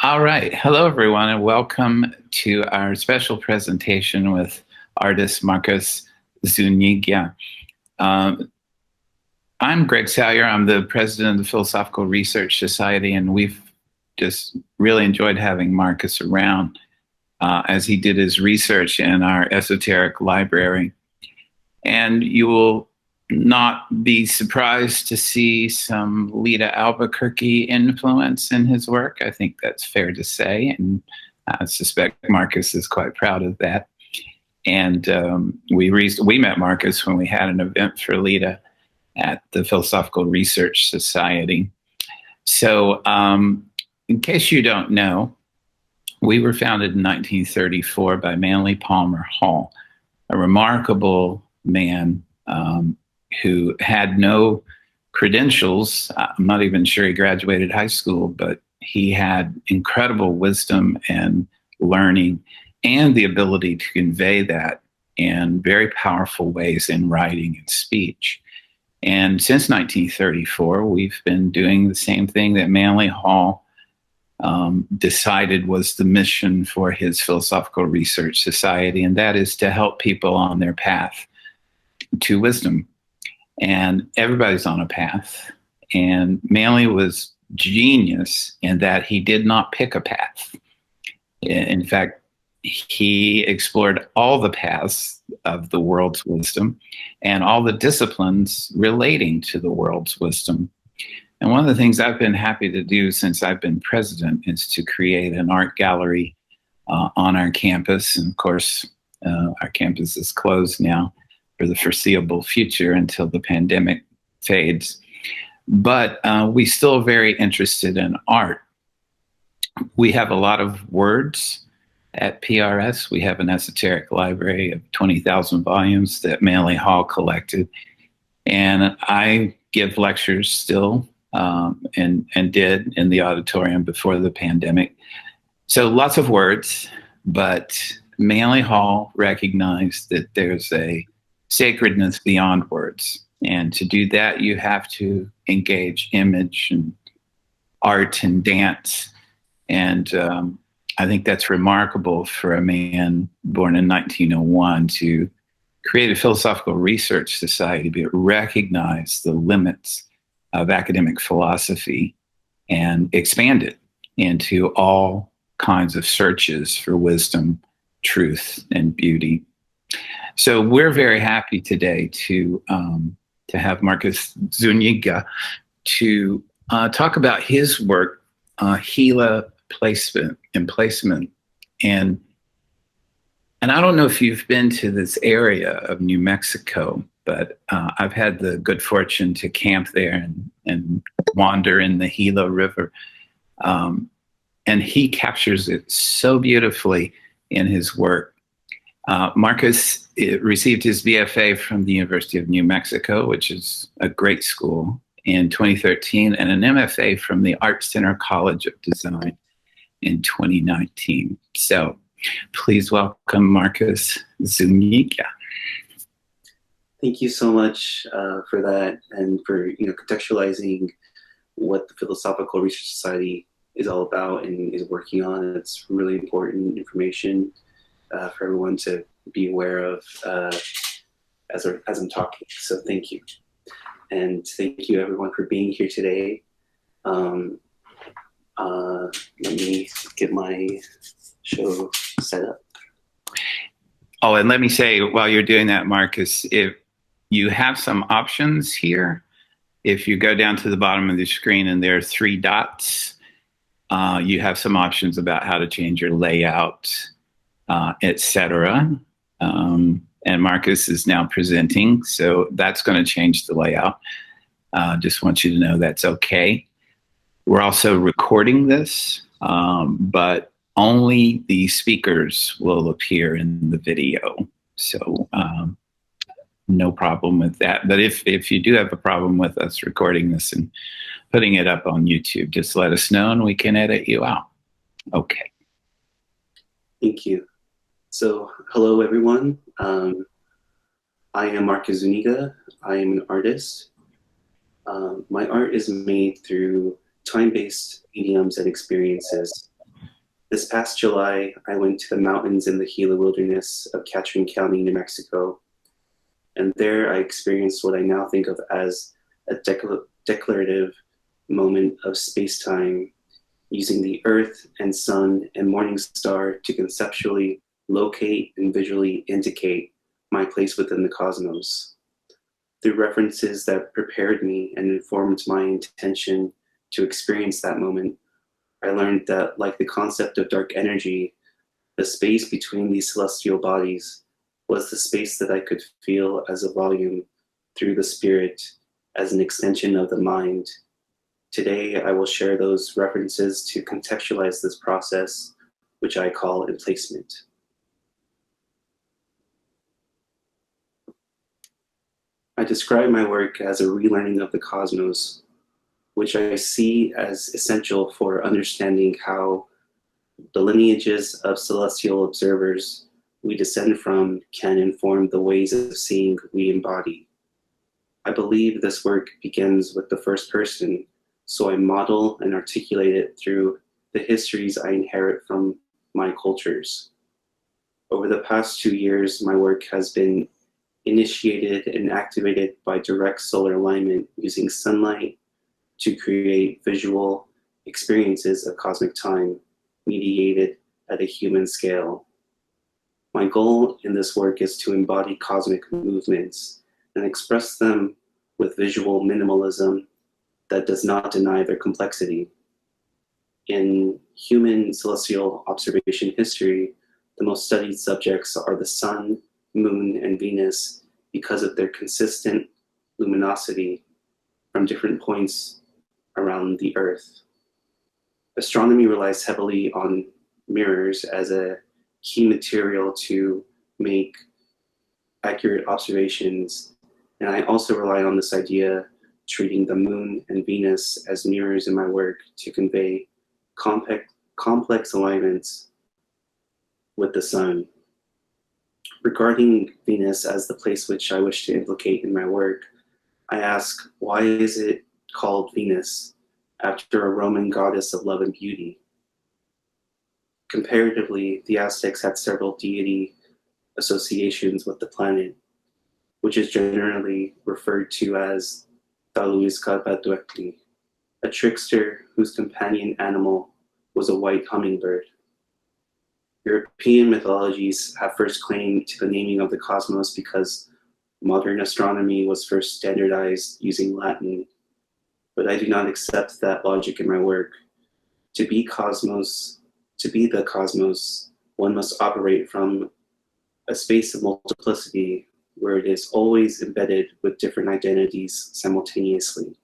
All right. Hello, everyone, and welcome to our special presentation with artist Marcus Zúñiga. I'm Greg Salyer. I'm the president of the Philosophical Research Society, and we've just really enjoyed having Marcus around as he did his research in our esoteric library. And you will not be surprised to see some Lita Albuquerque influence in his work. I think that's fair to say, and I suspect Marcus is quite proud of that. And we met Marcus when we had an event for Lita at the Philosophical Research Society. So in case you don't know, we were founded in 1934 by Manly Palmer Hall, a remarkable man who had no credentials. I'm not even sure he graduated high school, but he had incredible wisdom and learning and the ability to convey that in very powerful ways in writing and speech. And since 1934, we've been doing the same thing that Manly Hall decided was the mission for his Philosophical Research Society, and that is to help people on their path to wisdom. And everybody's on a path. And Manly was genius in that he did not pick a path. In fact, he explored all the paths of the world's wisdom and all the disciplines relating to the world's wisdom. And one of the things I've been happy to do since I've been president is to create an art gallery on our campus. And of course, our campus is closed now for the foreseeable future until the pandemic fades. But we still are very interested in art. We have a lot of words at PRS. We have an esoteric library of 20,000 volumes that Manly Hall collected. And I give lectures still and did in the auditorium before the pandemic. So lots of words, but Manly Hall recognized that there's a sacredness beyond words. And to do that, you have to engage image and art and dance. And I think that's remarkable for a man born in 1901 to create a philosophical research society, but recognize the limits of academic philosophy and expand it into all kinds of searches for wisdom, truth, and beauty. So we're very happy today to have Marcus Zúñiga to talk about his work, Gila Emplacement. And I don't know if you've been to this area of New Mexico, but I've had the good fortune to camp there and wander in the Gila River. And he captures it so beautifully in his work. Marcus received his BFA from the University of New Mexico, which is a great school, in 2013, and an MFA from the Art Center College of Design in 2019. So please welcome Marcus Zúñiga. Thank you so much for that, and for contextualizing what the Philosophical Research Society is all about and is working on. It's really important information for everyone to be aware of as I'm talking. So thank you. And thank you everyone for being here today. Let me get my show set up. Oh, and let me say, while you're doing that, Marcus, if you have some options here, if you go down to the bottom of the screen and there are 3 dots, you have some options about how to change your layout, etc. And Marcus is now presenting, so that's going to change the layout. Just want you to know that's okay. We're also recording this, but only the speakers will appear in the video. So no problem with that. But if you do have a problem with us recording this and putting it up on YouTube, just let us know and we can edit you out. Okay. Thank you. So hello, everyone. I am Marcus Zúñiga. I am an artist. My art is made through time-based mediums and experiences This past July, I went to the mountains in the Gila wilderness of Catron County, New Mexico, and there I experienced what I now think of as a declarative moment of space-time, using the Earth and Sun and morning star to conceptually locate and visually indicate my place within the cosmos. Through references that prepared me and informed my intention to experience that moment, I learned that, like the concept of dark energy, the space between these celestial bodies was the space that I could feel as a volume through the spirit, as an extension of the mind. Today, I will share those references to contextualize this process, which I call emplacement. I describe my work as a relearning of the cosmos, which I see as essential for understanding how the lineages of celestial observers we descend from can inform the ways of seeing we embody. I believe this work begins with the first person, so I model and articulate it through the histories I inherit from my cultures. Over the past 2 years, my work has been initiated and activated by direct solar alignment using sunlight to create visual experiences of cosmic time mediated at a human scale. My goal in this work is to embody cosmic movements and express them with visual minimalism that does not deny their complexity. In human celestial observation history, the most studied subjects are the Sun, Moon, and Venus because of their consistent luminosity from different points around the Earth. Astronomy relies heavily on mirrors as a key material to make accurate observations, and I also rely on this idea, treating the Moon and Venus as mirrors in my work to convey complex alignments with the Sun. Regarding Venus as the place which I wish to implicate in my work, I ask, why is it called Venus after a Roman goddess of love and beauty? Comparatively, the Aztecs had several deity associations with the planet, which is generally referred to as Taluizcalpatuectli, a trickster whose companion animal was a white hummingbird. European mythologies have first claimed to the naming of the cosmos because modern astronomy was first standardized using Latin, but I do not accept that logic in my work. To be the cosmos, one must operate from a space of multiplicity where it is always embedded with different identities simultaneously.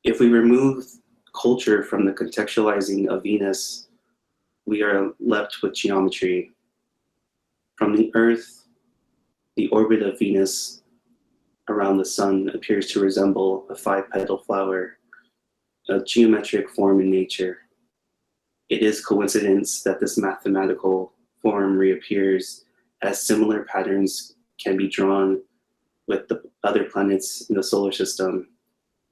If we remove culture from the contextualizing of Venus, we are left with geometry. From the Earth, the orbit of Venus around the Sun appears to resemble a 5-petal flower, a geometric form in nature. It is coincidence that this mathematical form reappears as similar patterns can be drawn with the other planets in the solar system.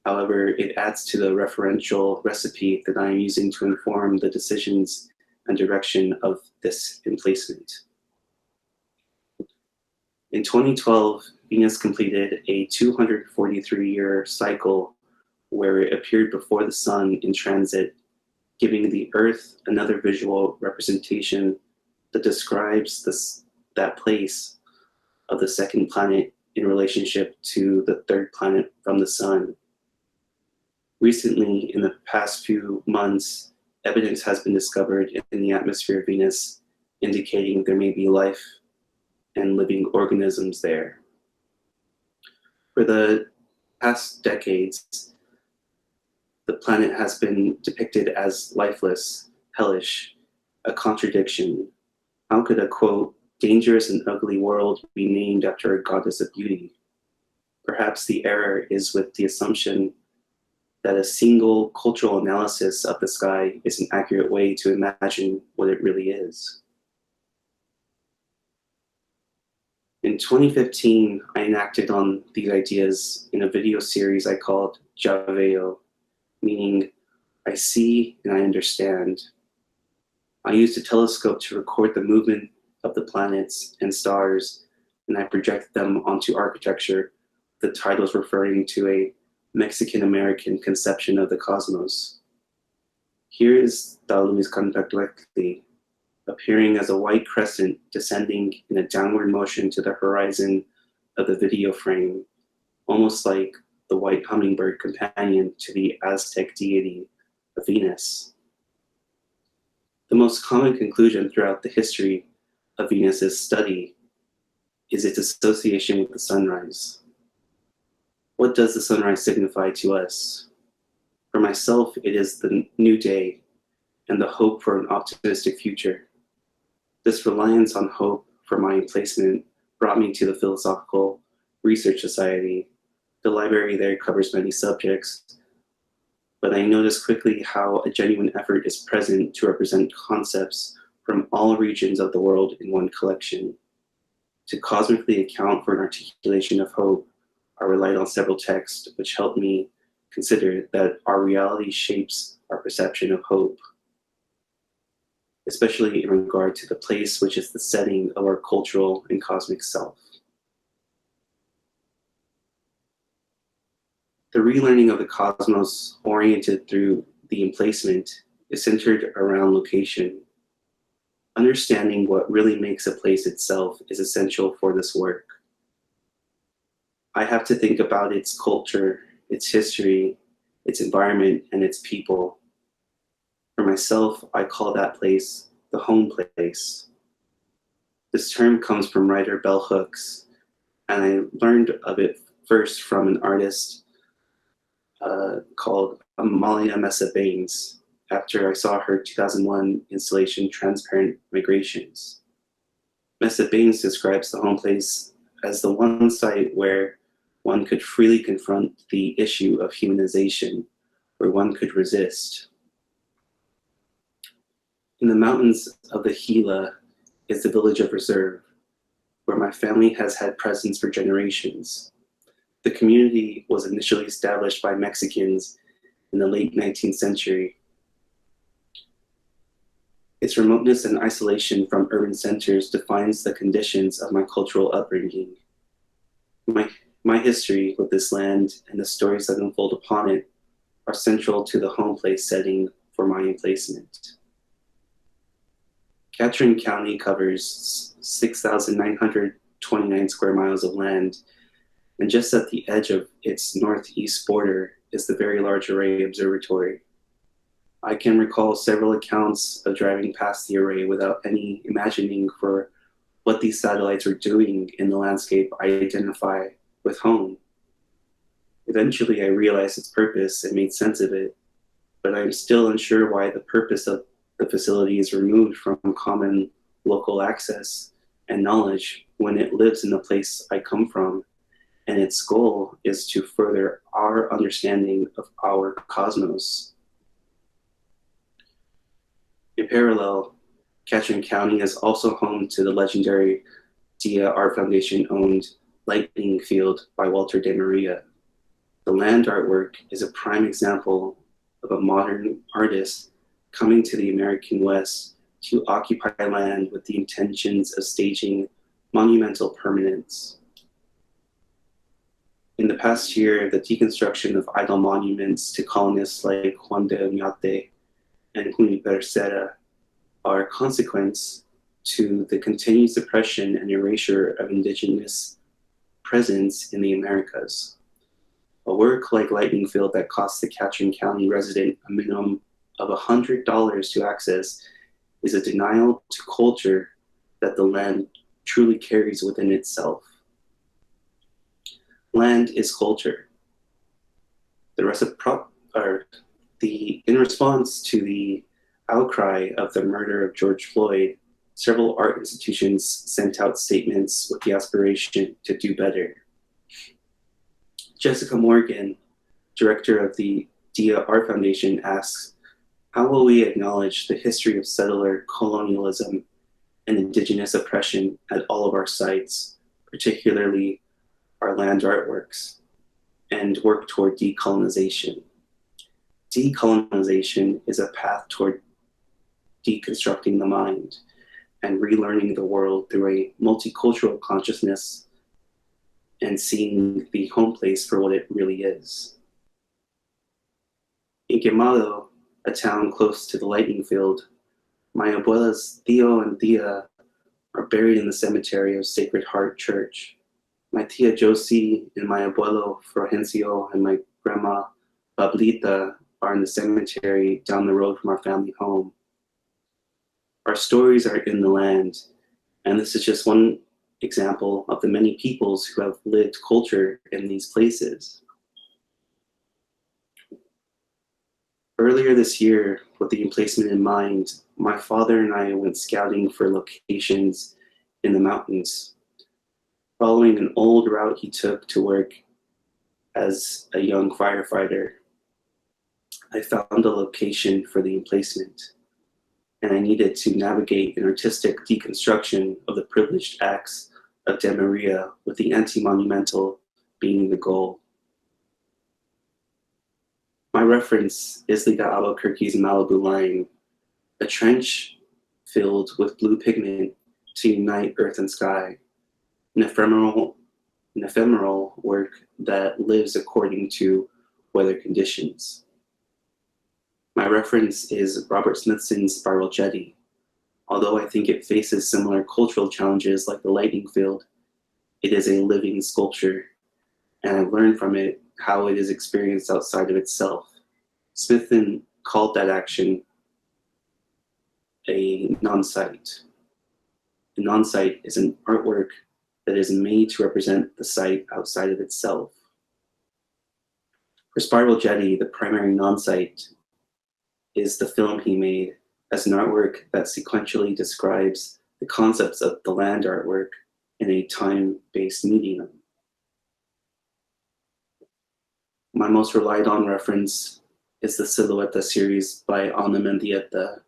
However, it adds to the referential recipe that I am using to inform the decisions and direction of this emplacement. In 2012, Venus completed a 243-year cycle where it appeared before the Sun in transit, giving the Earth another visual representation that describes that place of the second planet in relationship to the third planet from the Sun. Recently, in the past few months, evidence has been discovered in the atmosphere of Venus indicating there may be life and living organisms there. For the past decades, the planet has been depicted as lifeless, hellish, a contradiction. How could a, quote, dangerous and ugly world be named after a goddess of beauty? Perhaps the error is with the assumption that a single cultural analysis of the sky is an accurate way to imagine what it really is. In 2015, I enacted on these ideas in a video series I called Javeo, meaning I see and I understand. I used a telescope to record the movement of the planets and stars, and I projected them onto architecture. The titles referring to a Mexican-American conception of the cosmos. Here is the luz conductly, appearing as a white crescent descending in a downward motion to the horizon of the video frame, almost like the white hummingbird companion to the Aztec deity of Venus. The most common conclusion throughout the history of Venus's study is its association with the sunrise. What does the sunrise signify to us? For myself, it is the new day and the hope for an optimistic future. This reliance on hope for my emplacement brought me to the Philosophical Research Society. The library there covers many subjects, but I noticed quickly how a genuine effort is present to represent concepts from all regions of the world in one collection. To cosmically account for an articulation of hope, I relied on several texts which helped me consider that our reality shapes our perception of hope, especially in regard to the place which is the setting of our cultural and cosmic self. The relearning of the cosmos oriented through the emplacement is centered around location. Understanding what really makes a place itself is essential for this work. I have to think about its culture, its history, its environment, and its people. For myself, I call that place the home place. This term comes from writer Bell Hooks, and I learned of it first from an artist called Amalia Mesa Baines after I saw her 2001 installation Transparent Migrations. Mesa Baines describes the home place as the one site where one could freely confront the issue of humanization, where one could resist. In the mountains of the Gila is the village of Reserve, where my family has had presence for generations. The community was initially established by Mexicans in the late 19th century. Its remoteness and isolation from urban centers defines the conditions of my cultural upbringing. My history with this land and the stories that unfold upon it are central to the home place setting for my emplacement. Catron County covers 6,929 square miles of land, and just at the edge of its northeast border is the Very Large Array Observatory. I can recall several accounts of driving past the array without any imagining for what these satellites were doing in the landscape I identify with home. Eventually, I realized its purpose and made sense of it, but I'm still unsure why the purpose of the facility is removed from common local access and knowledge when it lives in the place I come from, and its goal is to further our understanding of our cosmos. In parallel, Catron County is also home to the legendary Dia Art Foundation-owned Lightning Field by Walter de Maria. The land artwork is a prime example of a modern artist coming to the American West to occupy land with the intentions of staging monumental permanence. In the past year, the deconstruction of idol monuments to colonists like Juan de Oñate and Juniper Serra are a consequence to the continued suppression and erasure of indigenous presence in the Americas. A work like Lightning Field that costs the Catron County resident a minimum of $100 to access is a denial to culture that the land truly carries within itself. Land is culture. In response to the outcry of the murder of George Floyd, several art institutions sent out statements with the aspiration to do better. Jessica Morgan, director of the Dia Art Foundation, asks, how will we acknowledge the history of settler colonialism and indigenous oppression at all of our sites, particularly our land artworks, and work toward decolonization? Decolonization is a path toward deconstructing the mind and relearning the world through a multicultural consciousness and seeing the home place for what it really is. In Quemado, a town close to the lightning field, my abuela's Tío and Tía are buried in the cemetery of Sacred Heart Church. My tia Josie and my abuelo Fulgencio and my grandma Pablita are in the cemetery down the road from our family home. Our stories are in the land, and this is just one example of the many peoples who have lived culture in these places. Earlier this year, with the emplacement in mind, my father and I went scouting for locations in the mountains. Following an old route he took to work as a young firefighter, I found a location for the emplacement, and I needed to navigate an artistic deconstruction of the privileged acts of De Maria, with the anti-monumental being the goal. My reference is Liga Albuquerque's Malibu line, a trench filled with blue pigment to unite earth and sky, an ephemeral work that lives according to weather conditions. My reference is Robert Smithson's Spiral Jetty. Although I think it faces similar cultural challenges like the lightning field, it is a living sculpture, and I've learned from it how it is experienced outside of itself. Smithson called that action a non-site. A non-site is an artwork that is made to represent the site outside of itself. For Spiral Jetty, the primary non-site is the film he made as an artwork that sequentially describes the concepts of the land artwork in a time-based medium. My most relied on reference is the Silueta series by Ana Mendieta.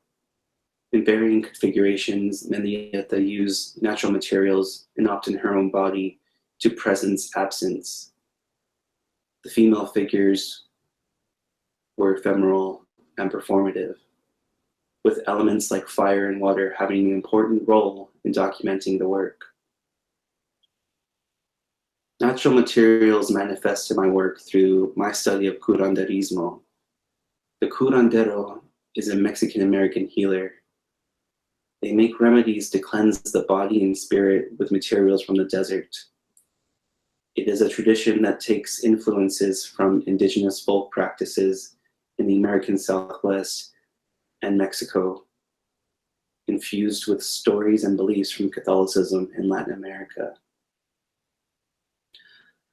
In varying configurations, Mendieta used natural materials and often her own body to presence absence. The female figures were ephemeral and performative, with elements like fire and water having an important role in documenting the work. Natural materials manifest in my work through my study of curanderismo. The curandero is a Mexican-American healer. They make remedies to cleanse the body and spirit with materials from the desert. It is a tradition that takes influences from indigenous folk practices in the American Southwest and Mexico, infused with stories and beliefs from Catholicism in Latin America.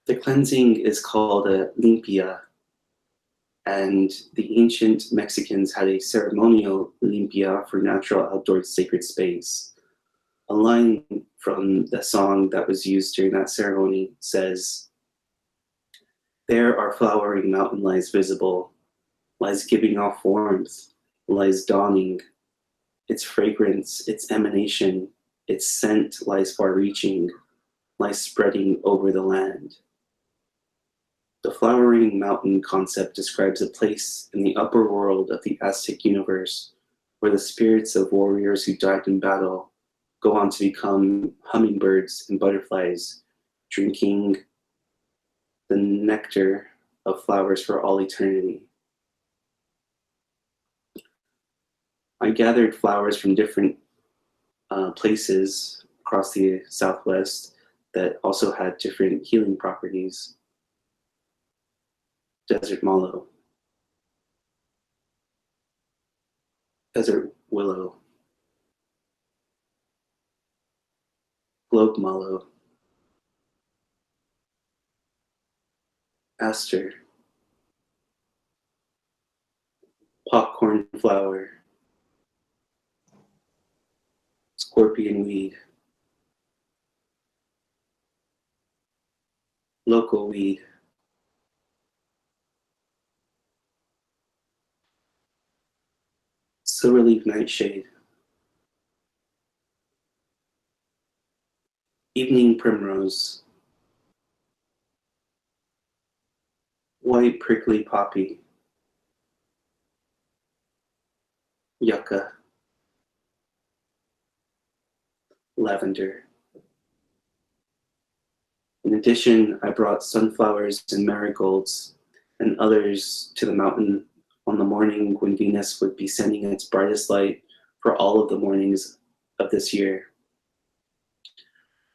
The cleansing is called a limpia, and the ancient Mexicans had a ceremonial limpia for natural outdoor sacred space. A line from the song that was used during that ceremony says, "There our flowering mountain lies visible, lies giving off warmth, lies dawning. Its fragrance, its emanation, its scent lies far-reaching, lies spreading over the land." The flowering mountain concept describes a place in the upper world of the Aztec universe where the spirits of warriors who died in battle go on to become hummingbirds and butterflies, drinking the nectar of flowers for all eternity. I gathered flowers from different places across the Southwest that also had different healing properties. Desert mallow, desert willow, globe mallow, aster, popcorn flower, scorpion weed, local weed, silverleaf nightshade, evening primrose, white prickly poppy, yucca, lavender. In addition, I brought sunflowers and marigolds and others to the mountain on the morning when Venus would be sending its brightest light for all of the mornings of this year.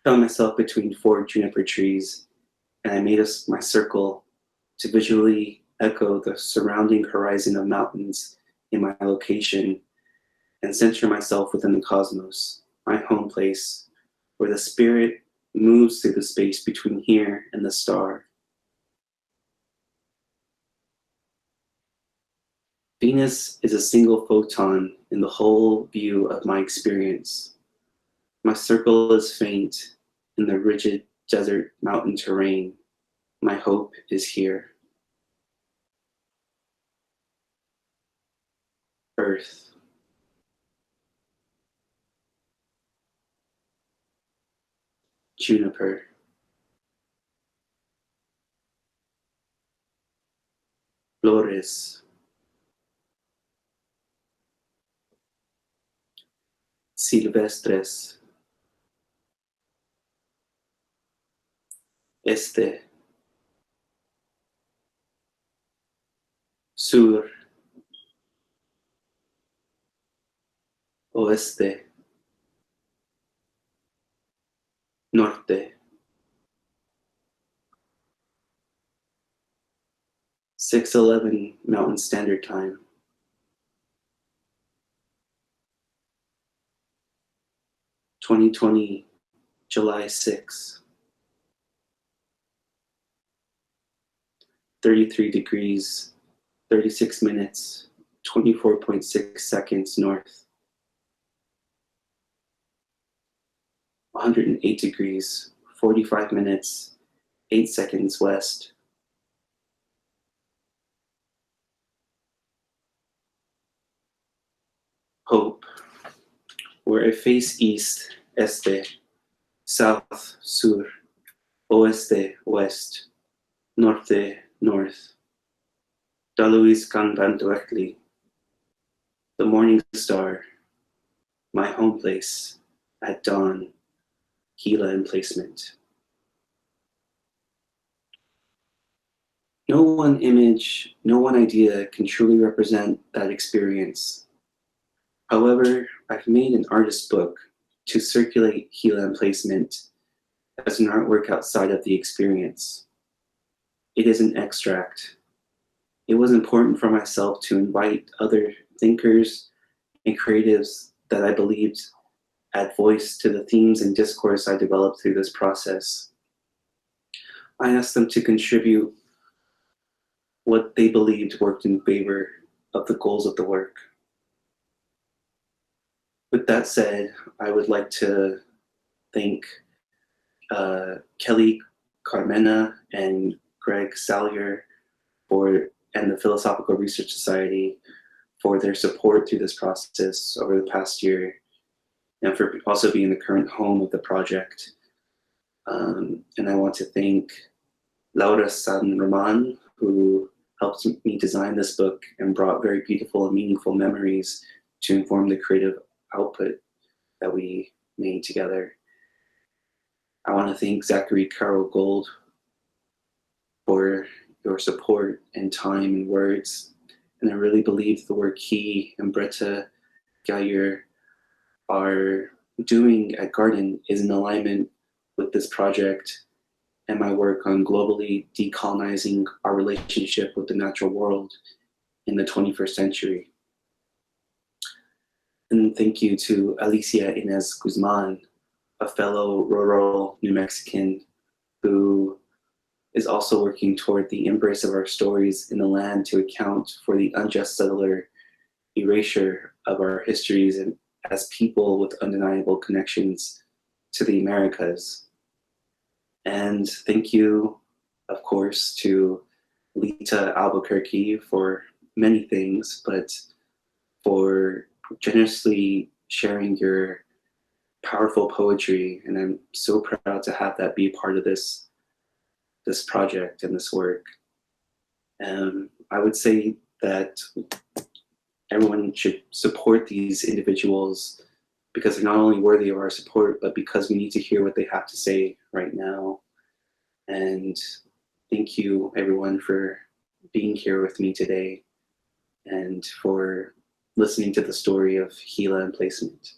I found myself between 4 juniper trees, and I made my circle to visually echo the surrounding horizon of mountains in my location and center myself within the cosmos, my home place, where the spirit moves through the space between here and the star. Venus is a single photon in the whole view of my experience. My circle is faint in the rigid desert mountain terrain. My hope is here. Earth. Juniper. Flores. Silvestres. Este. Sur. Oeste. Norte. 6:11 Mountain Standard Time. 2020, July 6. 33 degrees, 36 minutes, 24.6 seconds north. 108 degrees, 45 minutes, 8 seconds west. Hope, where I face east, este, south, sur, oeste, west, norte, north. Daluis Kanbantuekli, the morning star, my home place at dawn, Gila Emplacement. No one image, no one idea can truly represent that experience. However, I've made an artist book to circulate Gila Emplacement as an artwork outside of the experience. It is an extract. It was important for myself to invite other thinkers and creatives that I believed add voice to the themes and discourse I developed through this process. I asked them to contribute what they believed worked in favor of the goals of the work. With that said, I would like to thank Kelly Carmena and Greg Salyer and the Philosophical Research Society for their support through this process over the past year, and for also being the current home of the project. And I want to thank Laura San Roman, who helped me design this book and brought very beautiful and meaningful memories to inform the creative output that we made together. I want to thank Zachary Carroll Gold for your support and time and words. And I really believe the work he and Bretta Gayer are doing at Garden is in alignment with this project and my work on globally decolonizing our relationship with the natural world in the 21st century. And thank you to Alicia Inez Guzman, a fellow rural New Mexican who is also working toward the embrace of our stories in the land to account for the unjust settler erasure of our histories and as people with undeniable connections to the Americas. And thank you, of course, to Lita Albuquerque for many things, but for generously sharing your powerful poetry. And I'm so proud to have that be part of this project and this work. I would say that everyone should support these individuals because they're not only worthy of our support, but because we need to hear what they have to say right now. And thank you, everyone, for being here with me today and for listening to the story of Gila Emplacement.